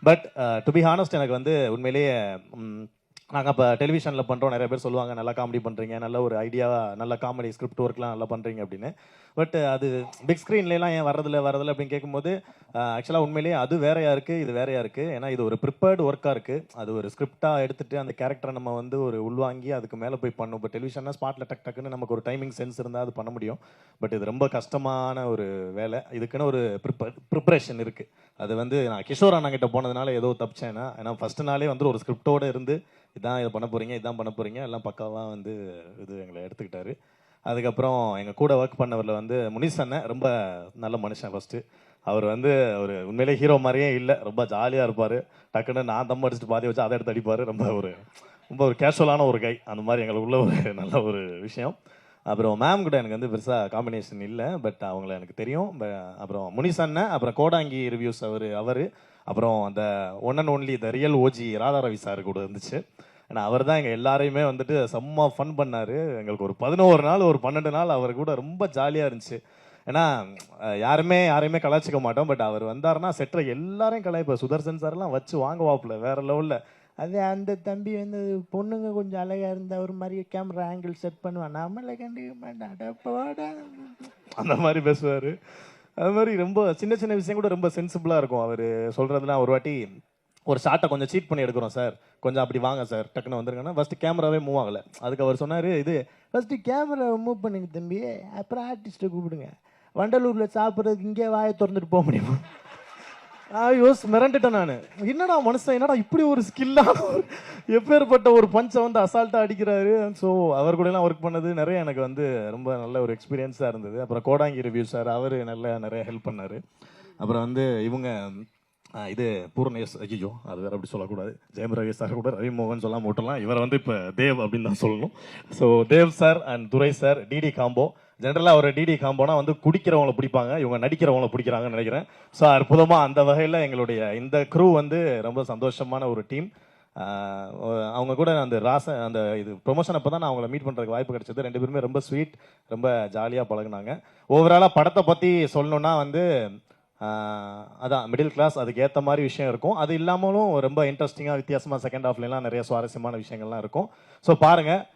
But to be honest எனக்கு வந்து உண்மையிலேயே நாங்கள் இப்போ டெலிவிஷனில் பண்ணுறோம், நிறைய பேர் சொல்லுவாங்க நல்லா காமெடி பண்ணுறீங்க, நல்ல ஒரு ஐடியா, நல்ல காமெடி ஸ்கிரிப்ட் ஒர்க்லாம் நல்லா பண்ணுறீங்க அப்படின்னு. பட் அது பிக் ஸ்க்ரீன்லாம் ஏன் வரதில்லை அப்படின்னு கேட்கும்போது ஆக்சுவலாக உண்மையிலேயே அது வேறையா இருக்குது, இது வேறையா இருக்குது. ஏன்னா இது ஒரு ப்ரிப்பேர்டு ஒர்க்காக இருக்குது. அது ஒரு ஸ்கிரிப்டாக எடுத்துகிட்டு அந்த கேரக்டரை நம்ம வந்து ஒரு உள்வாங்கி அதுக்கு மேலே போய் பண்ணும். இப்போ டெலிவிஷன்னா ஸ்பாட்டில் டக்குன்னு நமக்கு ஒரு டைமிங் சென்ஸ் இருந்தால் அது பண்ண முடியும். பட் இது ரொம்ப கஷ்டமான ஒரு வேலை. இதுக்குன்னு ஒரு ப்ரிப்பரேஷன் இருக்குது. அது வந்து நான் கிஷோர் அண்ணா கிட்ட போனதுனால ஏதோ தப்பிச்சேன்னா, ஏன்னா ஃபஸ்ட்டு நாளே வந்து ஒரு ஸ்கிரிப்டோடு இருந்து இதான் இதை பண்ண போகிறீங்க, இதான் பண்ண போகிறீங்க, எல்லாம் பக்காவாக வந்து இது எங்களை எடுத்துக்கிட்டாரு. அதுக்கப்புறம் எங்கள் கூட ஒர்க் பண்ணவரில் வந்து முனிஸ் அண்ணன் ரொம்ப நல்ல மனுஷன். ஃபஸ்ட்டு அவர் வந்து ஒரு உண்மையிலே ஹீரோ மாதிரியே இல்லை, ரொம்ப ஜாலியாக இருப்பார். டக்குன்னு நான் தம் அடிச்சுட்டு பாதி வச்சு அதை எடுத்து அடிப்பார். ரொம்ப ஒரு கேஷுவலான ஒரு கை. அந்த மாதிரி எங்களுக்குள்ள ஒரு நல்ல ஒரு விஷயம். அப்புறம் மேம் கூட எனக்கு வந்து பெருசாக காம்பினேஷன் இல்லை, பட் அவங்கள எனக்கு தெரியும். அப்புறம் முனிஸ் அண்ணன், அப்புறம் கோடாங்கி ரிவ்யூஸ் அவர் அப்புறம் அந்த one and only the real OG Radha Ravi sir கூட இருந்துச்சு. ஏன்னா அவர் தான் எங்கள் எல்லாரையுமே வந்துட்டு செம்ம ஃபன் பண்ணார். எங்களுக்கு ஒரு 11 நாள் ஒரு 12 நாள் அவர் கூட ரொம்ப ஜாலியாக இருந்துச்சு. ஏன்னா யாரையுமே கலாய்ச்சிக்க மாட்டோம், பட் அவர் வந்தாருன்னா செட்டில் எல்லாரையும் கலாய்ப்பார். சுதர்சன் சார்லாம் வச்சு வாங்குவாப்புல வேற லெவலில். அது அந்த தம்பி வந்து பொண்ணுங்க கொஞ்சம் அழகாக இருந்தால் ஒரு மாதிரி கேமரா ஆங்கிள் செட் பண்ணுவான், நம்மளை கண்டிக்க மாட்டான் அந்த மாதிரி பேசுவார். அது மாதிரி ரொம்ப சின்ன சின்ன விஷயம் கூட ரொம்ப சென்சிபிளாக இருக்கும் அவர் சொல்கிறதுலாம். ஒரு வாட்டி ஒரு ஷார்ட்டை கொஞ்சம் சீட் பண்ணி எடுக்கிறோம் சார், கொஞ்சம் அப்படி வாங்க சார், டக்குன்னு வந்துருங்கன்னா ஃபஸ்ட்டு கேமராவே மூவ் ஆகலை. அதுக்கு அவர் சொன்னார், இது ஃபஸ்ட்டு கேமரா மூவ் பண்ணுங்க தம்பி, அப்புறம் ஆர்டிஸ்ட்டை கூப்பிடுங்க. வண்டலூரில் சாப்பிட்றதுக்கு இங்கே வாயை திறந்துட்டு போக முடியுமா? மிரண்டுட்டேன் நான். என்னடா மனுஷன், என்னடா இப்படி ஒரு ஸ்கில்லான ஒரு எப்பேற்பட்ட ஒரு பஞ்சை வந்து அசால்ட்டாக அடிக்கிறாரு. ஸோ அவர் கூடலாம் ஒர்க் பண்ணது நிறைய எனக்கு வந்து ரொம்ப நல்ல ஒரு எக்ஸ்பீரியன்ஸாக இருந்தது. அப்புறம் கோடாங்கி ரிவ்யூ சார், அவர் நிறைய ஹெல்ப் பண்ணார். அப்புறம் வந்து இவங்க இது பூர்ணேஷ், ஐயோ அது வேறு அப்படி சொல்லக்கூடாது, ஜெயம் ரவி சார் கூட ரவி மோகன் சொல்லாமல் விட்டலாம். இவரை வந்து இப்போ தேவ் அப்படின்னு தான் சொல்லணும். So Dev sir and Durai sir DD combo. ஜென்ரலாக ஒரு டிடி காம்போனா வந்து குடிக்கிறவங்கள பிடிப்பாங்க, இவங்க நடிக்கிறவங்கள பிடிக்கிறாங்கன்னு நினைக்கிறேன். ஸோ அற்புதமாக அந்த வகையில் எங்களுடைய இந்த க்ரூ வந்து ரொம்ப சந்தோஷமான ஒரு டீம். அவங்க கூட அந்த அந்த இது ப்ரொமோஷன் அப்போ தான் நான் அவங்கள மீட் பண்ணுறதுக்கு வாய்ப்பு கிடைச்சது. 2 பேருமே ரொம்ப ஸ்வீட், ரொம்ப ஜாலியாக பழகுனாங்க. ஓவராலாக படத்தை பற்றி சொல்லணுன்னா வந்து அதான் மிடில் கிளாஸ், அதுக்கு ஏற்ற மாதிரி விஷயம் இருக்கும். அது இல்லாமலும் ரொம்ப இன்ட்ரெஸ்டிங்காக வித்தியாசமாக செகண்ட் ஹாஃப்லாம் நிறைய சுவாரஸ்யமான விஷயங்கள்லாம் இருக்கும். ஸோ பாருங்கள்,